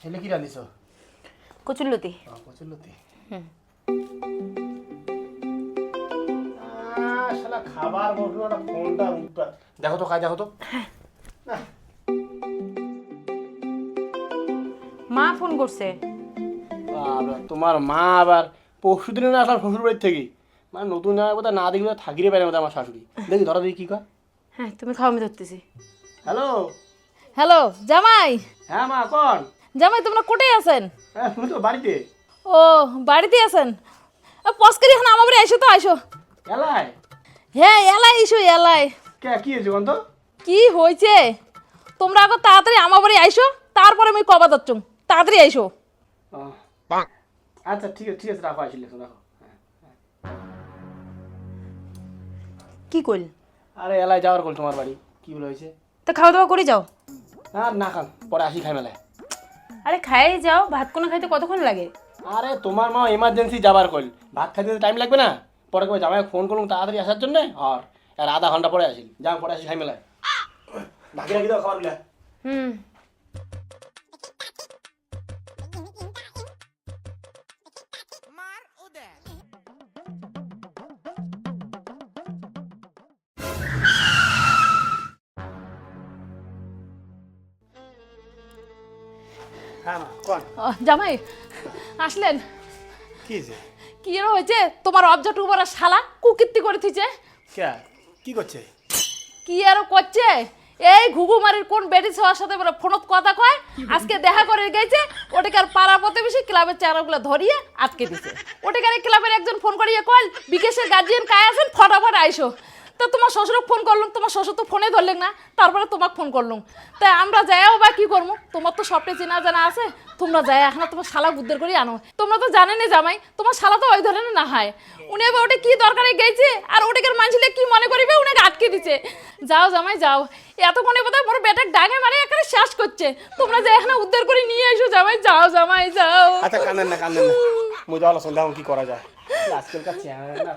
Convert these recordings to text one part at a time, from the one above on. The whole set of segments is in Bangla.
ছেলে কি রাঁধিছ? কচুরলতি। কচুরলতি। শালা খাবার বসলো না, ফোনটা দেখো তো, খাই দেখো তো। মা ফোন করছে। তোমার মা আবার পরশু দিনে না আসলাম শ্বশুর বাড়ির থেকে, মানে নতুন জামাই কথা না দেখলে থাকিরে পারে না আমার শাশুড়ি। দেখি ধরা দেখি কি কয়। হ্যাঁ তুমি খাও, আমি ধরতেছি। হ্যালো হ্যালো জামাই। হ্যাঁ মা কোন? জামাই তোমরা কোথায় আছেন? হ্যাঁ তুমি তো বাড়িতে। ও বাড়িতে আছেন? পস্কারি এখন আমার বাড়ি আইসো তো, আইসো। এলাই? হ্যাঁ এলাই আইসো, এলাই। কে কি হয়েছে বন্ধ? কি হয়েছে? তোমরা আগে তাড়াতাড়ি আমার বাড়ি আইসো, তারপরে আমি কবা যাচ্ছ। তাড়াতাড়ি আইসো। আচ্ছা ঠিক আছে ঠিক আছে, রাখো, আসলে রাখো। কি কইল? আরে এলাই যাওয়ার কল তোমার বাড়ি, কি বলে হয়েছে? তা খাওয়া দাওয়া করে যাও। আর না খান, পরে আসি খাই মেলায়। আরে খাই যাও, ভাত কোনা খাইতে কতক্ষণ লাগে? আরে তোমার মা এমার্জেন্সি যাবার কল, ভাত খাইতে টাইম লাগবে না? পরে কবে জামাই ফোন করলাম তাড়াতাড়ি আসার জন্য, আর আধা ঘন্টা পরে আসিল। যাও পরে আসি খাই মেলায়। ঢাকি রাখি দাও খাবারগুলা। হুম। হ্যাঁ মা কোন? জামাই আসলেন? কি হয়েছে? কি এর হয়েছে? তোমার অবজা টুবার শালা কুকীর্তি করে থিছে। কে কি করছে? কি আর করছে? এই ঘুঘুমারির কোন বেডি ছেলের সাথে বলে ফোনত কথা কয়, আজকে দেখা করে গেছে। ওটাকে আর পাড়া প্রতিবেশী ক্লাবের চেহারাগুলো ধরিয়ে আটকে দিছে। ওটাকে আর ক্লাবের একজন ফোন করিয়ে কল বিকেশের গার্জিয়ান কায় আছেন, ফটাফট আইসো। তো তোমার শ্বশুরকে ফোন করলাম, তোমার শ্বশুর তো ফোনে ধরলেন না, তারপরে তোমাকে ফোন করলাম। তাই আমরা যাইও বা কি করবো, তোমার তো সবটাই চেনা জানা আছে। তোমরা যাই এখন তোমার শালা বুদ্ধের করে আনো। তোমরা তো জানেনি জামাই, তোমার শালা তো ওই ধরনের না হয়। উনি এবার ওটা কি দরকারে গেছে, আর ওটাকে মানছিলে কি মনে করিবে, উনাকে আটকে দিছে। যাও জামাই যাও, এতক্ষণে বোধহয় মোর বেটার ডাঙে মানে এখানে শেষ করছে। তোমরা যাই এখানে উদ্ধার করে নিয়ে এসো জামাই, যাও জামাই যাও। আচ্ছা কান্দেন না কান্দেন না, মুই যাওয়ার সন্ধ্যা কি করা যায় আজকালকার চেহারা না।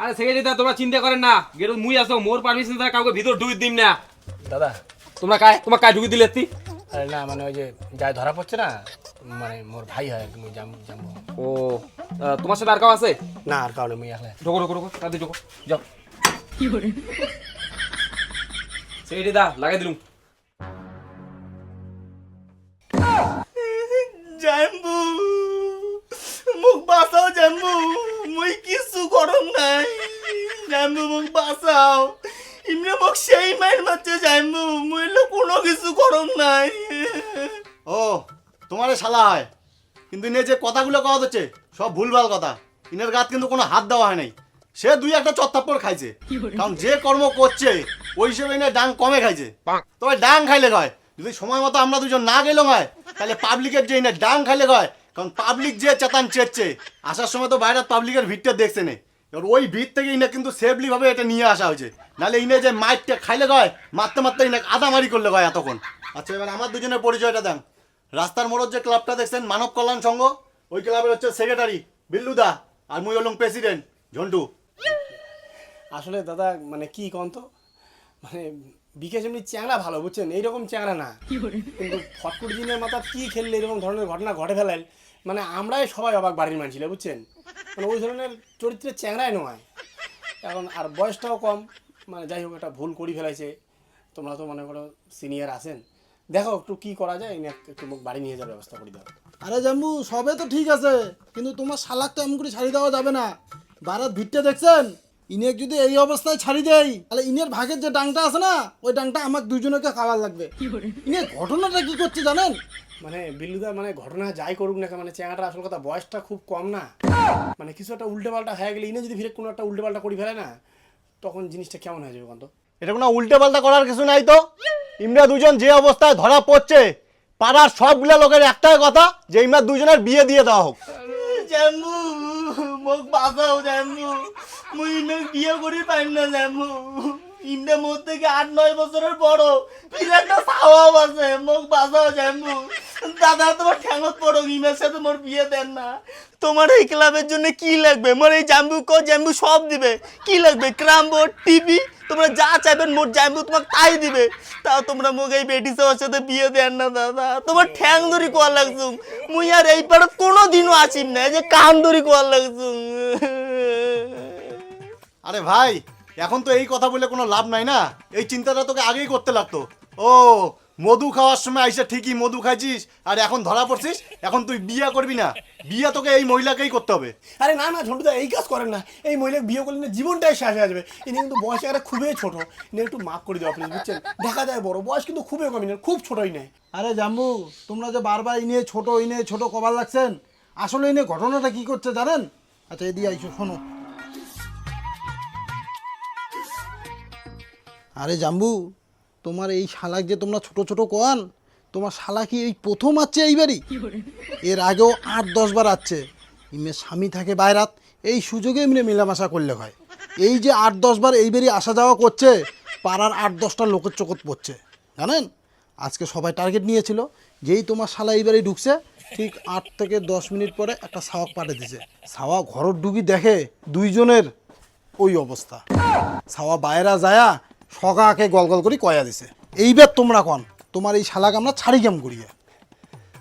আরে সেক্রেটারি দা তোমরা চিন্তা করেন না, গেটে মুই আসো, মোর পারমিশন ছাড়া কাউকে ভিতর ঢুকে দিম না। দাদা তোমার কায় ঢুকে দিলে এত্তি? আরে না মানে ওই যে যাই ধরা পড়ছে না, মানে মোর ভাই হয় তুমি জানবো। ও তোমার সাথে আর কেউ আছে? না আর কারণে মুই আসলে ঢোকো ঢোকো ঢোকো তাদের ঢোকো, যাও। কি করে সেক্রেটারি দা লাগাই দিলুম। জাম্বু মুখ বাঁচাও, জাম্বু মুই কিছু করম নাই। জাম্বু মুখ বাঁচাও, ইমনে মুখ সেই মাইর মারছে। জাম্বু মুই কোনো কিছু করম নাই। ও তোমারে শালা হয়, কিন্তু ইনে যে কথাগুলো কথা হচ্ছে সব ভুলভাল কথা। ইনের গাত কিন্তু কোনো হাত দেওয়া হয় নাই। সে দুই একটা চত্থাপ্পড় খাইছে, কারণ যে কর্ম করছে ওই হিসেবে ইনে ডাং কমে খাইছে। তবে ডাং খাইলে হয়, যদি সময় মতো আমরা দুজন না গেলেও হয়, তাহলে পাবলিকের যে ইনে ডাং খাইলে হয়। কারণ পাবলিক যে চেতান চেচ্ছে, আসার সময় তো বাইরে পাবলিকের ভিড়টা দেখছে না। এবার ওই ভিড় থেকে ইনে কিন্তু সেফলি ভাবে এটা নিয়ে আসা হয়েছে। নাহলে ইনে যে মাইটটা খাইলে হয়, মারতে মারতে ইনে আদামারি করলে হয় এতক্ষণ। আচ্ছা এবার আমার দুজনের পরিচয়টা দেন। রাস্তার মোড়ের যে ক্লাবটা দেখছেন মানব কল্যাণ সংঘ, ওই ক্লাবের হচ্ছে সেক্রেটারি বিল্লুদা, আর মুই হলাম প্রেসিডেন্ট ঝন্টু। আসলে দাদা মানে কি কন তো, মানে বিকেশ এমনি চ্যাংড়া ভালো বুঝছেন, এইরকম চ্যাংড়া না। কিন্তু ফটকুটি দিনের মাথা কি খেললে এরকম ধরনের ঘটনা ঘটে ফেলাল, মানে আমরাই সবাই অবাক বাড়ির মানছিল বুঝছেন। মানে ওই ধরনের চরিত্রের চ্যাংড়াই নয় এখন, আর বয়সটাও কম। মানে যাই হোক একটা ভুল করি ফেলাইছে। তোমরা তো মনে করো সিনিয়র আছেন, দেখো একটু কি করা যায়, একটু বাড়ি নিয়ে যাওয়ার ব্যবস্থা করে দাও। আরে জাম্বু সবে তো ঠিক আছে, কিন্তু তোমার শালাক তো এমন করে ছাড়ি দেওয়া যাবে না। বারাত ভিড়টা দেখছেন, ইনেক যদি এই অবস্থায় ছাড়ি দেয়, তাহলে ইনের ভাগের যে ডাংটা আছে না, ওই ডাংটা আমার দুজনকে খাওয়ার লাগবে। ইনের ঘটনাটা কি করছে জানেন? মানে বিল্লুদা মানে ঘটনা যাই করুক না, মানে চ্যাংড়াটা আসল কথা বয়সটা খুব কম না। মানে কিছু একটা উল্টে পাল্টা হয়ে গেলে, ইনে যদি ফিরে কোনো একটা উল্টে পাল্টা করে ফেলে না, তখন জিনিসটা কেমন হয়ে যাবে কন্ত? এটা কোনো উল্টে পাল্টা করার কিছু নাই তো। ইমরা দুজন যে অবস্থায় ধরা পড়ছে, পাড়ার সবগুলা লোকের একটাই কথা যে ইমরা দুজনের বিয়ে দিয়ে দেওয়া হোক। জাম্বু মুখ বাঁচাও জাম্বু, মুই ইমরা বিয়ে করি পাইম না জাম্বু। ইমরা মোর থেকে ৮-৯ বছরের বড়, ফিরে একটা স্বভাব আছে। মুখ বাঁচাও জাম্বু, দাদা তোমার ঠ্যাঙত পড়ো, ইমের সাথে মোর বিয়ে দেন না। তোমার এই ক্লাবের জন্য কি লাগবে? মোর এই জাম্বু সব দিবে। কি লাগবে? ক্রাম বোর্ড, টিভি, তোমরা যা চাইবেন মোর জাম্বু তোমাকে তাই দিবে। তাও তোমরা মোক এই বেটি সবার সাথে বিয়ে দেন না দাদা। তোমার ঠ্যাং ধরি কোয়া লাগছুম, মুই আর এই পাড়ে কোনোদিনও আসিম না, এই যে কান ধরি কোয়া লাগছুম। আরে ভাই, এখন তো এই কথা বলে কোনো লাভ নাই না। এই চিন্তাটা তোকে আগেই করতে লাগতো। ও মধু খাওয়ার সময় আইসা ঠিকই মধু খাইছিস, আর এখন ধরা পড়ছিস। এখন তুই বিয়ে করবি না, বিয়ে তোকে এই মহিলাকেই করতে হবে। আরে না না ঝন্টুদা, এই কাজ করেন না। এই মহিলাকে বিয়ে করলে না জীবনটাই শেষ হয়ে যাবে। ইনি কিন্তু বয়সে একটা খুবই ছোট, ইনি একটু মাফ করে দেওয়া প্লিজ, বুঝছেন? দেখা যায় বড়, বয়স কিন্তু খুবই কম, ইনি খুব ছোটই নেই। আরে জাম্বু, তোমরা যে বারবার ইনে ছোট কবার লাগছেন, আসলে ইনে ঘটনাটা কি করছে জানেন? আচ্ছা এদিকে আইসো, শোনো। আরে জাম্বু, তোমার এই শালাক যে তোমরা ছোট কোয়ান, তোমার শালা কি এই প্রথম আসছে এইবারই? এর আগেও 8-10 বার আসছে। ইমের স্বামী থাকে বাইরাত, এই সুযোগে এমনি মেলামেশা করলে হয়। এই যে 8-10 বার এইবারই আসা যাওয়া করছে, পাড়ার 8-10টা লোকের চোখত পড়ছে জানেন। আজকে সবাই টার্গেট নিয়েছিল, যেই তোমার শালা এইবারই ঢুকছে, ঠিক 8 থেকে 10 মিনিট পরে একটা সাওয়াক পাঠিয়ে দিছে। সাওয়া ঘরত ঢুকি দেখে দুইজনের ওই অবস্থা। সাওয়া বাইরা যায়া সগাকে গলগল করে কয়া দিছে। এইবার তোমরা কন, তোমার এই শালাকে আমরা ছাড়ি কেম করিয়ে?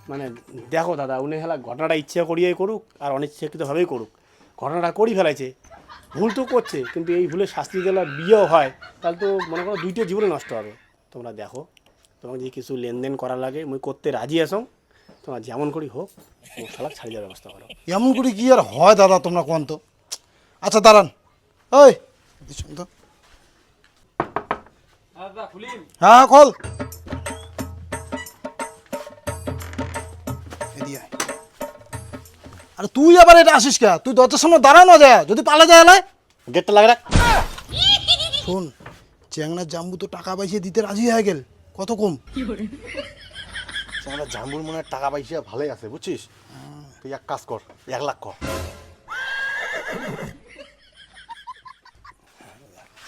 মানে দেখো দাদা, উনি হেলা ঘটনাটা ইচ্ছা করিয়েই করুক আর অনিচ্ছাকৃতভাবেই করুক, ঘটনাটা করি ফেলাইছে। ভুল তো করছে, কিন্তু এই ভুলে শাস্তি দিলে বিয়েও হয়, তাহলে তো মনে করো দুইটা জীবনে নষ্ট হবে। তোমরা দেখো, তোমাকে যে কিছু লেনদেন করা লাগে মুই করতে রাজি আছো, তোমার যেমন করি হোক ও শালা ছাড়ি দেওয়ার ব্যবস্থা করো। এমন করে কি আর হয় দাদা, তোমরা কোন তো। আচ্ছা দাঁড়ান, ওই শোন তো। দাদা খুলিম। হ্যাঁ খোল। এদিকে আয়। আরে তুই আবার এটা আসিস কে? তুই দরজার সামনে দাঁড়ানো যায়, যদি পালা যায় এলাই গেটটা লাগে রাখ। শোন, চ্যাংড়ার জাম্বু তো টাকা পয়সা দিতে রাজি হয়ে গেল, কত কম। আমরা জাম্বুর মনে হয় টাকা পয়সা ভালোই আছে, বুঝছিস? তুই এক কাজ কর, 1 লাখ কর।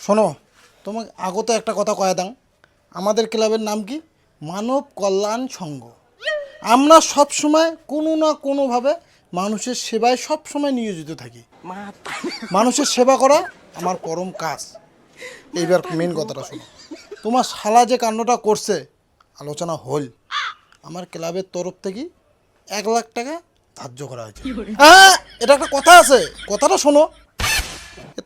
শোনো, তোমাকে আগত একটা কথা কয়া দাও। আমাদের ক্লাবের নাম কি? মানব কল্যাণ সংঘ। আমরা সব সময় কোনো না কোনোভাবে মানুষের সেবায় সব সময় নিয়োজিত থাকি। মানুষের সেবা করা আমার পরম কাজ। এইবার মেন কথাটা শোনো, তোমার শালা যে কাণ্ডটা করছে, আলোচনা হল, আমার ক্লাবের তরফ থেকে 1 লাখ টাকা ধার্য করা হয়েছে। হ্যাঁ, এটা একটা কথা আছে, কথাটা শোনো।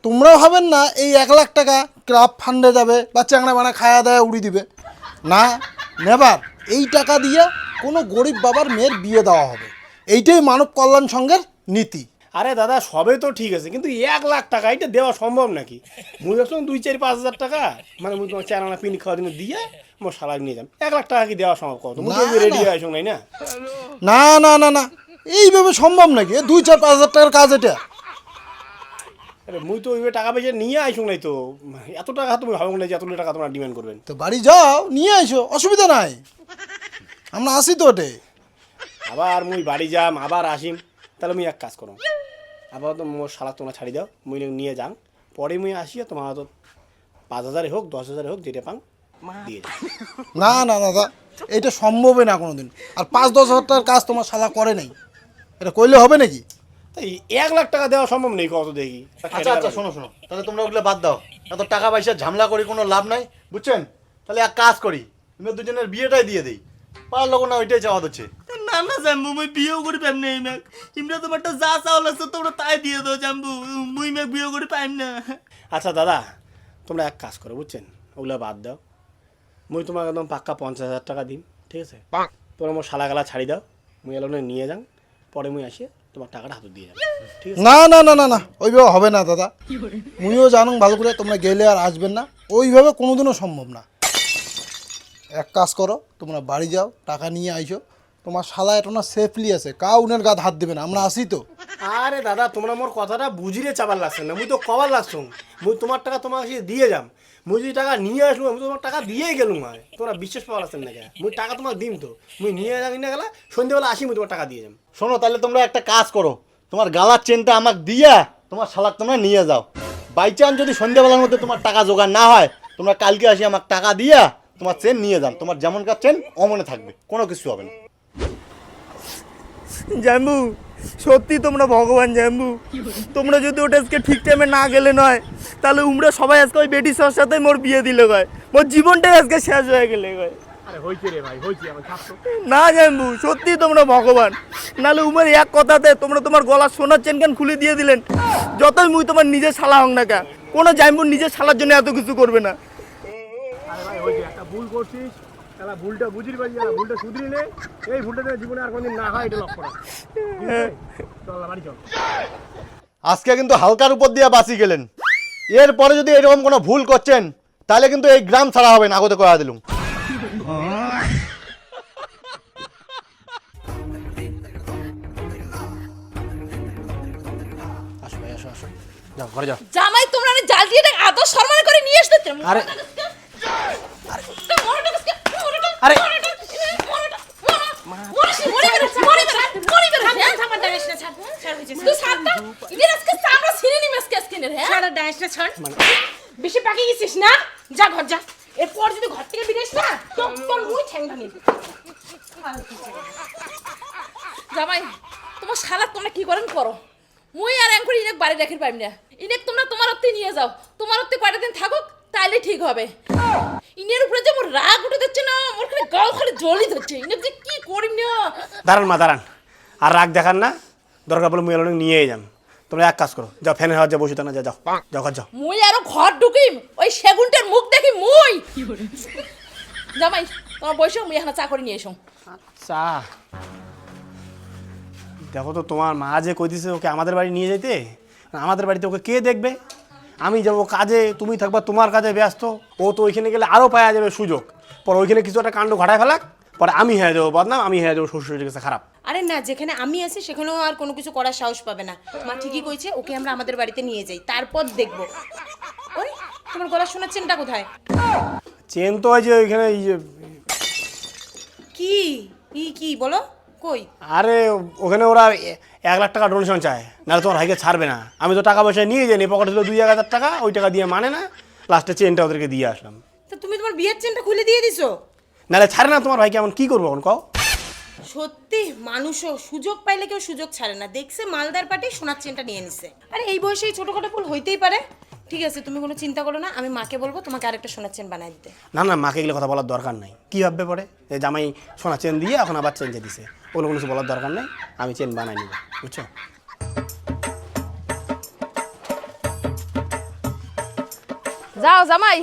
তোমরাও ভাবেন না এই 1 লাখ টাকা ক্লাব ফান্ডে যাবে বা চ্যাংড়া বানা খায়া দায়া উড়ি দিবে না। নেবার এই টাকা দিয়ে কোনো গরিব বাবার মেয়ের বিয়ে দেওয়া হবে, এইটাই মানব কল্যাণ সংঘের নীতি। আরে দাদা, সবে তো ঠিক আছে, কিন্তু 1 লাখ টাকা এটা দেওয়া সম্ভব নাকি? মুই ভাবছিলাম 2-4-5 হাজার টাকা, মানে মুই তোমার চারানা পিন খাওয়া দিন দিয়ে মোর শালাক নিয়ে যাম। 1 লাখ টাকা কি দেওয়া সম্ভব? কত মুই না, রেডি না। হয়ে আসুন নাই না। না না না না, এইভাবে সম্ভব নাকি? 2-4-5 হাজার টাকার কাজ এটা। আরে মুই তো ওইভাবে টাকা পয়সা নিয়ে আসুন নাই তো, এত টাকা তুমি ভাবো না যে এত টাকা তোমরা ডিমান্ড করবেন। তো বাড়ি যাও, নিয়ে আইসো, অসুবিধা নাই, আমরা আসি তো ওটে। আবার মুই বাড়ি যাম আবার আসিম, তাহলে মুই এক কাজ করো, আবার তো মোর শালাক তোমরা ছাড়ি দাও, মুই নিয়ে যাম, পরে মুই আসিয়া তোমার তো 5,000 হোক 10,000 হোক যেটা পাং দিয়ে যাও। না না দাদা, এটা সম্ভবই না কোনোদিন। আর 5-10 হাজার টাকার কাজ তোমার শালা করে নাই, এটা কইলে হবে নাকি? তাই 1 লাখ টাকা দেওয়া সম্ভব নেই, কত দেখি। আচ্ছা আচ্ছা, শোনো, তাহলে তোমরা ওগুলো বাদ দাও। এত টাকা পয়সা ঝামেলা করি কোনো লাভ নাই, বুঝছেন? তাহলে এক কাজ করি, তুমি দুজনের বিয়েটাই দিয়ে দিই, পারলো না ওইটাই চাওয়া হচ্ছে। না না জাম্বু, মুই বিয়েও করি পাইম না। ইমেক ইমরা তোমারটা যা চাওয়াল আছে তোমরা তাই দিয়ে দাও জাম্বু, মুই ইমেক বিয়ে করি পাইম না। আচ্ছা দাদা, তোমরা এক কাজ করো, বুঝছেন? ওগুলো বাদ দাও, মুই তোমাকে একদম পাক্কা 50,000 টাকা দিম, ঠিক আছে? তোমরা মোর শালা গালা ছাড়ি দাও, মুই এলো নিয়ে যান, পরে মুই আসিয়ে তোমার টাকাটা হাতে দিয়ে যাবো, ঠিক আছে? না না না না না, ওইভাবে হবে না দাদা। মুইও জানো ভালো করে, তোমরা গেলে আর আসবেন না, ওইভাবে কোনোদিনও সম্ভব না। এক কাজ করো, তোমরা বাড়ি যাও, টাকা নিয়ে আইসো, তোমার শালা এটা না সেফলি আছে, কাউ উনের গাত হাত দেবে না, আমরা আসি তো। আরে দাদা, তোমরা মোর কথাটা বুঝিয়ে চাবার লাগছে না, মুই তো কবার লাগছো, মুই তোমার টাকা তোমাকে আসিয়ে দিয়ে যাম। মুই যদি টাকা নিয়ে আসলো, আমি তোমার টাকা দিয়েই গেলুম, হয় তোমরা বিশ্বাস পাওয়ার লাগছেন না? মুই টাকা তোমাকে দিম তো, মুই নিয়ে যাই না গেলা, সন্ধ্যেবেলা আসি মুই তোমার টাকা দিয়ে যাম। শোনো, তাহলে তোমরা একটা কাজ করো, তোমার গালার চেনটা আমাকে দিয়া তোমার শালাক তোমরা নিয়ে যাও। বাই চান্স যদি সন্ধ্যাবেলার মধ্যে তোমার টাকা জোগাড় না হয়, তোমরা কালকে আসি আমাকে টাকা দিয়া তোমার চেন নিয়ে যান। তোমার যেমন কাজ চেন অমনে থাকবে, কোনো কিছু হবে না। জাম্বু সত্যি তোমরা ভগবান জাম্বু, তোমরা যদি ওটা আজকে ঠিক টাইমে না গেলে নয়, তাহলে উমরা সবাই আজকে ওই বেটি সর সাথে মোর বিয়ে দিলে গয়, মোর জীবনটাই আজকে শেষ হয়ে গেলে গয়। আরে হইছে রে ভাই, হইছে, আমার ছাত্র। না জাম্বু সত্যি তোমরা ভগবান, নাহলে উমের এক কথাতে তোমরা তোমার গলার সোনার চেন কেন খুলে দিয়ে দিলেন। যতই মুই তোমার নিজের শালা হং না কেন, কোনো জাম্বুর নিজের শালার জন্য এত কিছু করবে না। আরে ভাই হইছে, একটা ভুল করছিস, তাহলে ভুলটা বুঝির পারি না, ভুলটা শুধরিলে এই ভুলটা যেন জীবনে আর কোনদিন না হয় এটা লক্ষ্য রাখ। চল বাড়ি চল। আজকে কিন্তু হালকার উপর দিয়ে বাঁচি গেলেন। এরপরে যদি এরকম কোনো ভুল করছেন তাহলে কিন্তু এই গ্রাম ছাড়া হবে না, আগতে কয়া দিলুম। আসো ভাই, আসো আসো, যাও ঘরে যাও। জামাই তোমরা না জাল দিয়ে আদর সম্মান করে নিয়ে আসতে। আরে আরে বেশি পাকি গেছিস না, যা ঘর যা। এরপর যদি ঘর থেকে বেরিয়েস না তোর মুই ঠ্যাং ভাঙিয়ে দিই। জামাই তোমার শালা তোমরা কি করেন করো, মুই আর এখন ইনেক বাড়ি রাখির পাইম না। ইনেক তোমরা তোমার অত্তে নিয়ে যাও, তোমার অত্তে কয়টা দিন থাকুক, তাইলে ঠিক হবে। ইনের উপরে যে মোর রাগ উঠে যাচ্ছে না, মোর খালি গাও খালি জ্বলি ধরছে। ইনেক যে কি করিম না। দাঁড়ান মা, দাঁড়ান, আর রাগ দেখান না, দরকার পড়লে মুই এলো নিয়ে যাম। তোমরা এক কাজ করো, যাও ফ্যানের হাওয়া যা বসে না, যাও যাও যাও ঘর যাও। মুই আরো ঘর ঢুকিম, ওই সেগুনটার মুখ দেখি মুই। জামাই তোমার বসে, মুই এখন চা করে নিয়ে এসো। চা দেখো তো, তোমার মা যে কই দিছে ওকে আমাদের বাড়ি নিয়ে যেতে, আমাদের বাড়িতে ওকে কে দেখবে? আমি যাবো কাজে, তুমি থাকবা তোমার কাজে ব্যস্ত, ও তো ওইখানে গেলে আরও পাওয়া যাবে সুযোগ। পরে ওইখানে কিছু একটা কাণ্ড ঘটায় ফেলাক, পরে আমি হয়ে যাবো বদনাম, আমি হয়ে যাবো শ্বশুরের কাছে খারাপ। আরে না, যেখানে আমি আছি সেখানেও আর কোনো কিছু করার সাহস পাবে না। মা ঠিকই কইছে, ওকে আমরা আমাদের বাড়িতে নিয়ে যাই, তারপর দেখবো। ওই তোমার গলার সোনার চেনটা কোথায়? চেন তো ওই যে ওইখানে, এই যে কি কি বলো কই? আরে ওখানে ওরা 1 লাখ টাকা ডোনেশন চায়, নাহলে তোমার ভাইকে ছাড়বে না। আমি তো টাকা পয়সা নিয়ে যাই, পকেটে ছিল 2,000 টাকা, ওই টাকা দিয়ে মানে না, লাস্টে চেনটা ওদেরকে দিয়ে আসলাম। তো তুমি তোমার বিয়ের চেনটা খুলে দিয়ে দিছো? নাহলে ছাড়ে না তোমার ভাইকে, এমন কী করবো এখন কও? সত্যি মানুষও সুযোগ পাইলে কেউ সুযোগ ছাড়ে না। দেখছে মালদার পাটি সোনার চেনটা নিয়ে নিছে। আরে এই বয়সে এই ছোটখাটো ভুল হইতেই পারে। ঠিক আছে, তুমি কোনো চিন্তা করো না, আমি মাকে বলবো তোমাকে আরেকটা সোনার চেন বানাই দিতে। না না, মাকে এগুলো কথা বলার দরকার নাই। কী ভাববে পরে যে জামাই সোনা চেন দিয়ে এখন আবার চেন যে দিছে, ওগুলো কোনো কিছু বলার দরকার নেই, আমি চেন বানাই নিব, বুঝছো? যাও জামাই,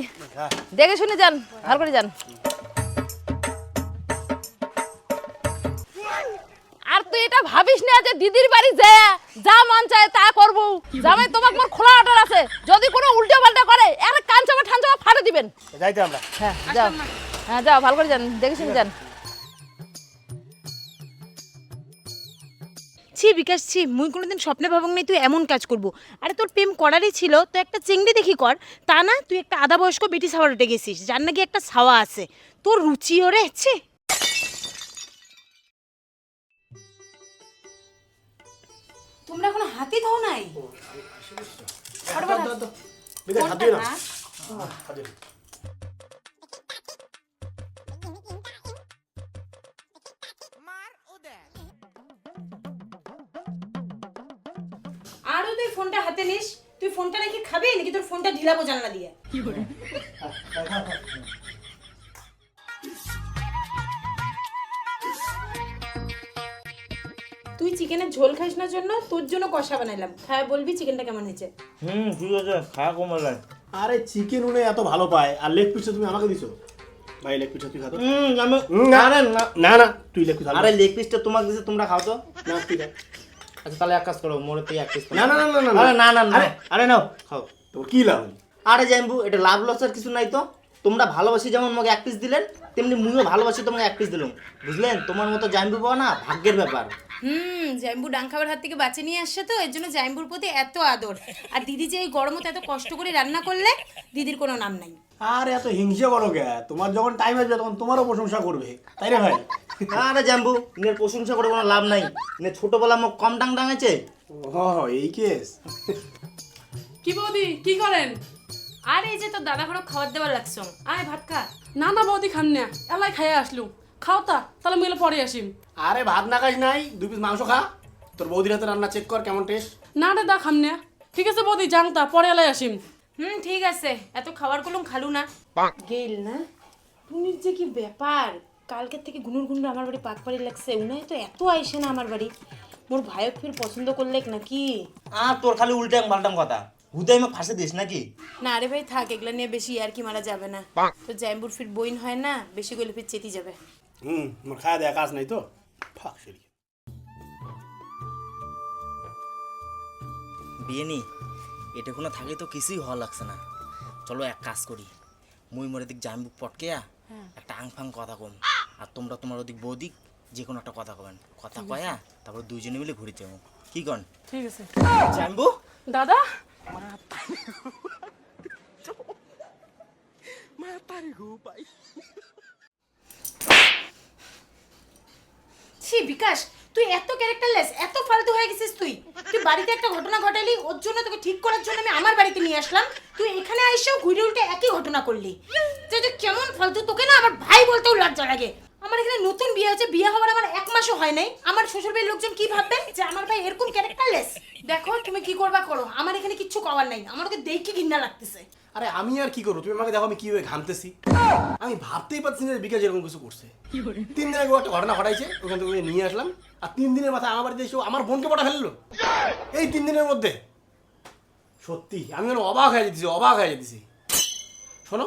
দেখে শুনে যান, ভালো করে যান। আর তুই এটা ভাবিস না যে দিদির বাড়ি যায় যা মন চায় তা করবো। জামাই তোমাকে মোর খোলা অর্ডার আছে, যদি কোনো উল্টো পাল্টা করে এর কান চাপা ঠান চাপা ফাটে দিবেন। যাইতে আমরা। হ্যাঁ যাও, হ্যাঁ যাও, ভালো করে যান, দেখে শুনে যান। ছি বিকাশ, ছি, মুই কোনোদিন স্বপ্নে ভাবং নাই তুই এমন কাজ করবো। আরে তোর প্রেম করারই ছিল তো একটা চেংড়ি দেখি কর, তা না তুই একটা আধা বয়স্ক বেটি ছাওয়া উঠে গেছিস, যার নাকি একটা ছাওয়া আছে। তোর রুচি ওরে ছি। তোমরা এখনো হাতি ধো নাই? আরো তুই ফোনটা হাতে নিস। তুই ফোনটা রেখে খাবি নাকি তোর ফোনটা ঢিলাবো জানলা দিয়ে? তুই চিকেনের ঝোল খাইস না জন্য তোর জন্য কষা বানাইলাম, খায় বলবি চিকেনটা কেমন হয়েছে। ঠিক আছে, খাওয়া কমালাই। আরে চিকেন উনি এত ভালো পায়, আর লেগ পিসটা তুমি আমাকে দিছো। ভাই লেগ পিসটা তুই খাতো। না না, তুই লেগ পিস। আরে লেগ পিসটা তোমাকে দিছে, তোমরা খাও তো। না তুই খা। আচ্ছা তাহলে এক কাজ করো, মোরে তুই এক পিস। না না না না না, আরে না না না, আরে নাও খাও। তোর কি লাভ? আরে জাম্বু, এটা লাভ লসের কিছু নাই তো। তোমরা ভালোবাসি যেমন আমাকে এক পিস দিলেন, তেমনি মুইও ভালোবাসি তোমাকে এক পিস দিলাম, বুঝলেন? তোমার মতো জাম্বু পাওয়া না ভাগ্যের ব্যাপার। জাইম্বু ডাং খাবার হাত থেকে বাঁচিয়ে নিয়ে আসছে, তো এর জন্য জাইম্বুর প্রতি এত আদর। আর দিদি যে এই গরমতে এত কষ্ট করে রান্না করলে, দিদির কোনো নাম নাই। আর এত হিংসা করো কে? তোমার যখন টাইম আসবে তখন তোমারও প্রশংসা করবে, তাই রে ভাই? আরে জাম্বু, ইনের প্রশংসা করে কোনো লাভ নাই। ইনে ছোটবেলা মুখ কম ডাং ডাঙাইছে। ও এই কেস। কি বৌদি কি করেন? আর এই যে তোর দাদা ঘরও খাবার দেওয়ার লাগছ, আয় ভাত খা। না না বৌদি খান না, এলাই খাইয়ে আসলুম। খাও তা তাহলে মিলে পরে আসিম। আরে ভাত না খাস নাই, 2 পিস মাংস খা। তোর বৌদির হাতে রান্না চেক কর কেমন টেস্ট। না রে দা খাম না। ঠিক আছে বৌদি যাং তা পরে এলাই আসিম। ঠিক আছে, এত খাবার করলাম খালু না গেল না। টুনির যে কি ব্যাপার, কালকের থেকে গুনুর গুনুর আমার বাড়ি পাক পাড়ি লাগছে। উনাই তো এত আইসে না আমার বাড়ি। মোর ভাইও ফির পছন্দ করলে নাকি? তোর খালি উল্টাং পাল্টাং কথা, হুদাই আমাকে ফাঁসে দিস নাকি? না রে ভাই থাক, এগুলা নিয়ে বেশি আর কি মারা যাবে না। তো জাইম্বুর ফির বইন হয় না, বেশি গেলে ফির চেতি যাবে। আমার খাওয়া দেয়া কাজ নাই তো। ফাক শরীর। বিয়ে নি এটা কোনো থাকে তো কিছুই হওয়া লাগছে না। চলো এক কাজ করি, মুই মোর এদিক জাম্বুক পটকেয়া একটা আংফাং কথা কম, আর তোমরা তোমার ওদিক বৌদিক যে কোনো একটা কথা কবেন। কথা কয়া তারপর দুইজনে মিলে ঘুরিতে যাবো, কি কন? ঠিক আছে জাম্বু দাদা। ছি বিকাশ, তুই এত ক্যারেক্টারলেস, এত ফালতু হয়ে গেছিস তুই। তুই বাড়িতে একটা ঘটনা ঘটালি, ওর জন্য তোকে ঠিক করার জন্য আমি আমার বাড়িতে নিয়ে আসলাম। তুই এখানে আইসাও ঘুরে উল্টে একই ঘটনা করলি। তুই কেমন ফালতু, তোকে না আমার ভাই বলতেও লজ্জা লাগে। আমার এখানে নতুন বিয়ে হয়েছে, বিয়ে হওয়ার আমার 1 মাসও হয় নাই। আমার শ্বশুরবাড়ির লোকজন কি ভাববে যে আমার ভাই এরকম ক্যারেক্টারলেস? দেখো তুমি কি করবা করো, আমার এখানে কিচ্ছু করার নাই। আমার ওকে দেখে ঘৃণা লাগতেছে। আরে আমি আর কি করবো, তুমি আমাকে দেখো আমি কিভাবে ঘামতেছি। আমি ভাবতেই পারছি না যে বিকাশ এরকম কিছু করছে। 3 দিন আগে ও একটা ঘটনা ঘটাইছে, ওখান থেকে ওকে নিয়ে আসলাম, আর 3 দিনের মাথায় আমার বাড়িতে এসে ও আমার বোনকে পটা ফেললো এই 3 দিনের মধ্যে। সত্যি আমি যেন অবাক হয়ে যেতেছি, অবাক হয়ে যেতেছি। শোনো,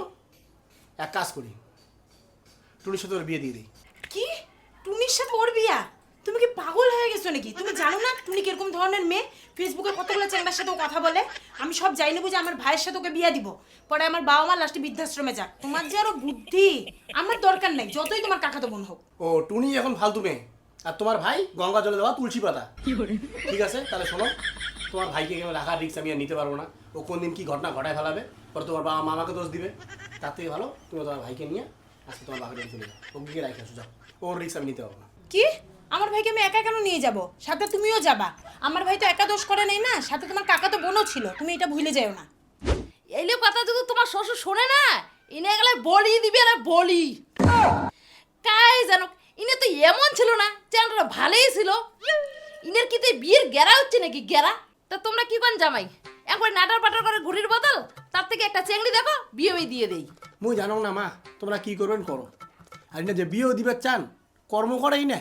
এক কাজ করি, টুনির সাথে ওর বিয়ে দিয়ে দিই। কি? টুনির সাথে ওর বিয়া? তুমি কি পাগল হয়ে গেছো নাকি? তুমি জানো না টুনি কিরকম ধরনের মেয়ে? ফেসবুকে কতগুলো চ্যাংড়ার সাথে ও কথা বলে। আমি সব যাই নেবো যে আমার ভাইয়ের সাথে ওকে বিয়া দিব, পরে আমার বাবা মা লাস্টে বৃদ্ধাশ্রমে যাক। তোমার যে আরো বুদ্ধি, আমার দরকার নাই যতই তোমার কাকাতো বোন হোক। ও টুনি এখন ফালতু মেয়ে, আর তোমার ভাই গঙ্গা জলে দেওয়া তুলসী পাতা। ঠিক আছে, তাহলে শোনো, তোমার ভাইকে এখানে রাখার রিস্ক আমি আর নিতে পারবো না। ও কোন দিন কি ঘটনা ঘটায় ফেলাবে, পরে তোমার বাবা মা আমাকে দোষ দিবে। তার থেকে ভালো তুমি তোমার ভাইকে নিয়ে আজকে তোমার বাবার বাড়ি চলে যাও, ওকে গিয়ে রাখে আসো, যাও। ওর রিস্ক আমি নিতে পারবো না। কি? আমার ভাইকে আমি একা কেন নিয়ে যাব? সাথে তুমিও যাবা। আমার ভাই তো একা দোষ করে নাই না, সাথে তোমার কাকাতো বোনও ছিল, তুমি এটা ভুলে যাও না। এইলে কথা যদি তোমার শ্বশুর শোনে না, ইনে গেলে বলি দিবে না বলি। কাই জানো, ইনে তো এমন ছিল না, চ্যাংড়াটা ভালোই ছিল। ইনের কি তুই বিয়ের গেরা হচ্ছে নাকি গেরা? তা তোমরা কি করেন জামাই, একবার নাটার পাটার করে ঘুরির বদল, তার থেকে একটা চেংড়ি দেখো বিয়ে দিয়ে দেই। মুই জানো না মা, তোমরা কি করবেন করো। আর না যে বিয়েও দিবে চান, কর্ম করেই না,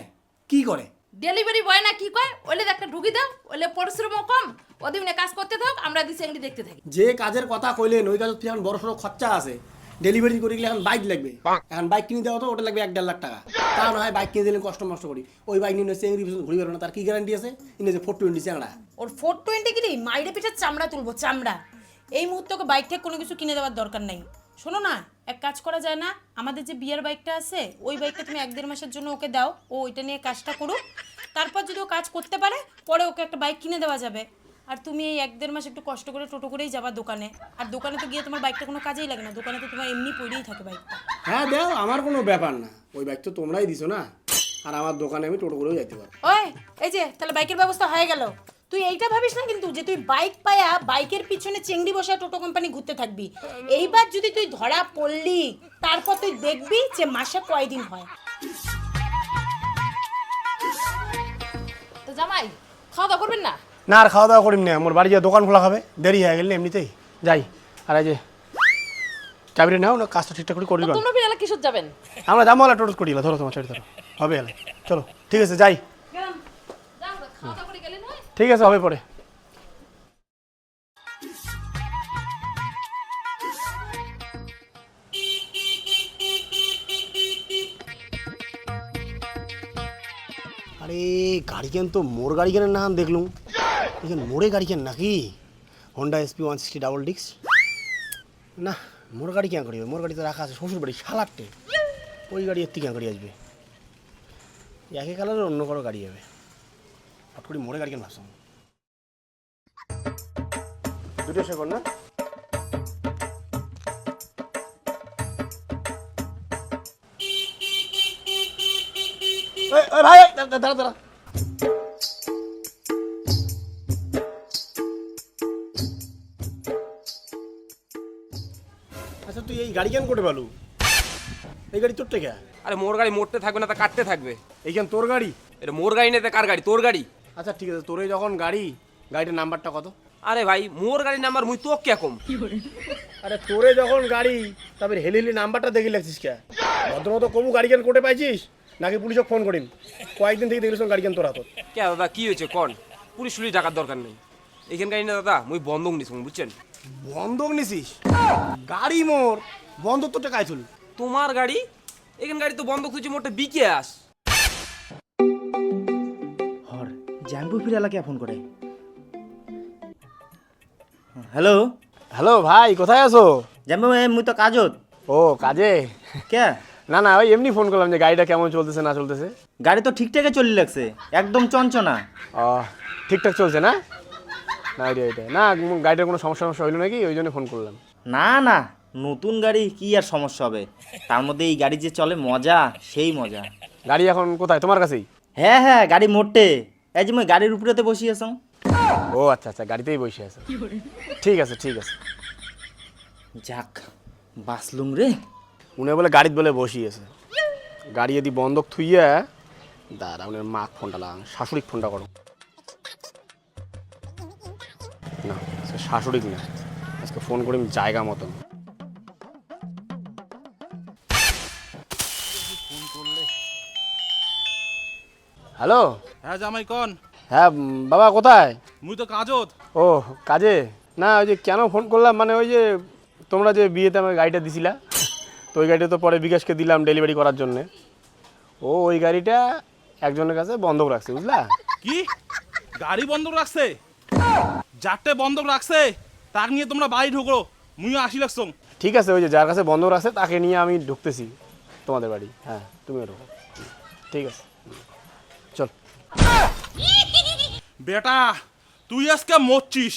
কি করে? ডেলিভারি বয় না কি কয়, ওইলে একটা ঢুকি দাও, ওইলে পরিশ্রমও কম, ওদিনে কাজ করতে থাক, আমরা দি চেংড়ি দেখতে থাকি। যে কাজের কথা কইলেন ওই কাজ এখন বড় সড়ো খরচা আছে। ডেলিভারি করে গেলে এখন বাইক লাগবে, এখন বাইক কিনে দেওয়া তো ওটা লাগবে 1-1.5 লাখ টাকা। তা না হয় বাইক কিনে দিলে কষ্ট মষ্ট করি, ওই বাইক নিয়ে চেংড়ি পিছনে ঘুরি বেরো না, তার কি গ্যারান্টি আছে? ইনে যে 420 চ্যাংড়া। ওর 420 কি রে, মাইরে পিঠে চামড়া তুলবো চামড়া। এই মুহূর্তে ওকে বাইক থেকে কোনো কিছু কিনে দেওয়ার দরকার নাই। শোনো না, এক কাজ করা যায় না, আমাদের যে বিয়ের বাইকটা আছে ওই বাইকটা তুমি 1-1.5 মাসের জন্য ওকে দাও, ও ওইটা নিয়ে কাজটা করুক। তারপর যদি ও কাজ করতে পারে, পরে ওকে একটা বাইক কিনে দেওয়া যাবে। আর তুমি এই 1-1.5 মাস একটু কষ্ট করে টোটো করেই যাবা দোকানে। আর দোকানে তো গিয়ে তোমার বাইকটা কোনো কাজেই লাগে না, দোকানে তো তোমার এমনি পড়েই থাকে বাইকটা। হ্যাঁ দেও, আমার কোনো ব্যাপার না, ওই বাইক তো তোমরাই দিছো না, আর আমার দোকানে আমি টোটো করেও যাইতে পারবো। ওই এই যে তাহলে বাইকের ব্যবস্থা হয়ে গেল। তুই এইটা ভাবিস না কিন্তু যে তুই বাইক পায়া বাইকের পিছনে চেংড়ি বসে টোটো কোম্পানি ঘুরতে থাকবি। এইবার যদি তুই ধরা পড়লি, তারপর তুই দেখবি যে মাসে কয়দিন হয়। তো জামাই খাওয়া দাওয়া করবেন না? না আর খাওয়া দাওয়া করিম না, আমার বাড়ি যা দোকান খোলা হবে, দেরি হয়ে গেলে এমনিতেই যাই। আর এই যে চাবিটা নাও না, কাজটা ঠিকঠাক করে করি। তোমরা ফিরে কিশোর যাবেন? আমরা যাবো, টোটো করি, ধরো তোমার চাবি ধরো, হবে এলে চলো। ঠিক আছে যাই, গেলাম, যাও খাওয়া দাওয়া করে গেলেন হয়। ঠিক আছে হবে পরে। আরে গাড়ি কেন তো মোর গাড়ি কেন না দেখলুম, এখানে মোড়ে গাড়ি কেন নাকি? হন্ডা SP 160 ডাবল ডিস্ক না, মোর গাড়ি কেন করিবে? মোর গাড়ি তো রাখা আছে শ্বশুর বাড়ি শালারটে, ওই গাড়ি এর থেকে কেন গাড়ি আসবে? একই কালারের অন্য কারো গাড়ি যাবে, হট করে মোড়ে গাড়ি কেন ভাবছ? 2 সেকেন্ড না, ভাই দাঁড়া দাঁড়া। আচ্ছা তুই এই গাড়ি কেন করে পালু? এই গাড়ি তোর থেকে? আরে মোর গাড়ি মরতে থাকবে না, তা কাটতে থাকবে। এইখান তোর গাড়ি? এটা মোর গাড়ি নেই, কার গাড়ি? তোর গাড়ি। আচ্ছা ঠিক আছে, তোরে যখন গাড়ি, গাড়িটার নাম্বারটা কত? আরে ভাই মোর গাড়ির নাম্বার মুই তো কে কম? আরে তোরে যখন গাড়ি, তারপরে হেলি হেলি নাম্বারটা দেখে লাগছিস কে? ভদ্রমতো কমু গাড়ি কেন কোটে পাইছিস নাকি পুলিশকে ফোন করিম? কয়েকদিন থেকে দেখলিস গাড়ি কেন তোর হাতত? কে দাদা কি হয়েছে কন? পুলিশ টুলিশ ডাকার দরকার নেই। এইখান গাড়ি না দাদা, মুই বন্ধক নিস বুঝছেন? বন্ধক নিছিস? গাড়ি মোর বন্ধক তো টাকায় চল। তোমার গাড়ি? এখান গাড়ি তো বন্ধক তুই মোটে বিকে আস। হর জানবু ফিরালা কে ফোন করে? হ্যালো হ্যালো ভাই, কোথায় আছো? জানবু মুই তো কাজত। ও কাজে? কে? না না, ওই এমনি ফোন করলাম যে গাড়িটা কেমন চলতেছে না চলতেছে। গাড়ি তো ঠিকঠাকই চলে লাগছে, একদম চঞ্চনা। ও ঠিকঠাক চলছে না? না ওইটাই না, গাড়িটার কোনো সমস্যা হইলো নাকি, ওই জন্য ফোন করলাম। না না, নতুন গাড়ি কি আর সমস্যা হবে, তার মধ্যে এই গাড়ি যে চলে মজা, সেই মজা। গাড়ি এখন কোথায়? তোমার কাছেই? হ্যাঁ হ্যাঁ, গাড়ি মোটে, এই যে মুই গাড়ির উপরেতে বসি আছো। ও আচ্ছা আচ্ছা, গাড়িতেই বসে আছে। ঠিক আছে ঠিক আছে। যাক বাসলুম রে। উনি বলে গাড়িতে বলে বসিয়েছে। গাড়ি যদি বন্ধক থুইয়া দাঁড়া, উনি মা ফোনটা লাগান, শাশুড়ি ফোনটা করো। না আজকে শাশুড়ি না, আজকে ফোন করি জায়গা মতন। হ্যালো। হ্যাঁ জামাই কন। হ্যাঁ বাবা কোথায়? মুই তো কাজত। ও কাজে? না ওই যে কেন ফোন করলাম, মানে ওই যে তোমরা যে বিয়েতে আমার গাড়িটা দিছিলা, তো ওই গাড়িটা তো পরে বিকাশকে দিলাম ডেলিভারি করার জন্যে। ও ওই গাড়িটা একজনের কাছে বন্ধক রাখছে, বুঝলা? কি গাড়ি বন্ধক রাখছে? যারটে বন্ধক রাখছে তাক নিয়ে তোমরা বাড়ি ঢুকো, মুইও আসি লাগছ। ঠিক আছে, ওই যে যার কাছে বন্ধক রাখছে তাকে নিয়ে আমি ঢুকতেছি তোমাদের বাড়ি। হ্যাঁ তুমিও ঢুকো, ঠিক আছে চল। বেটা তুই আজকে মরছিস।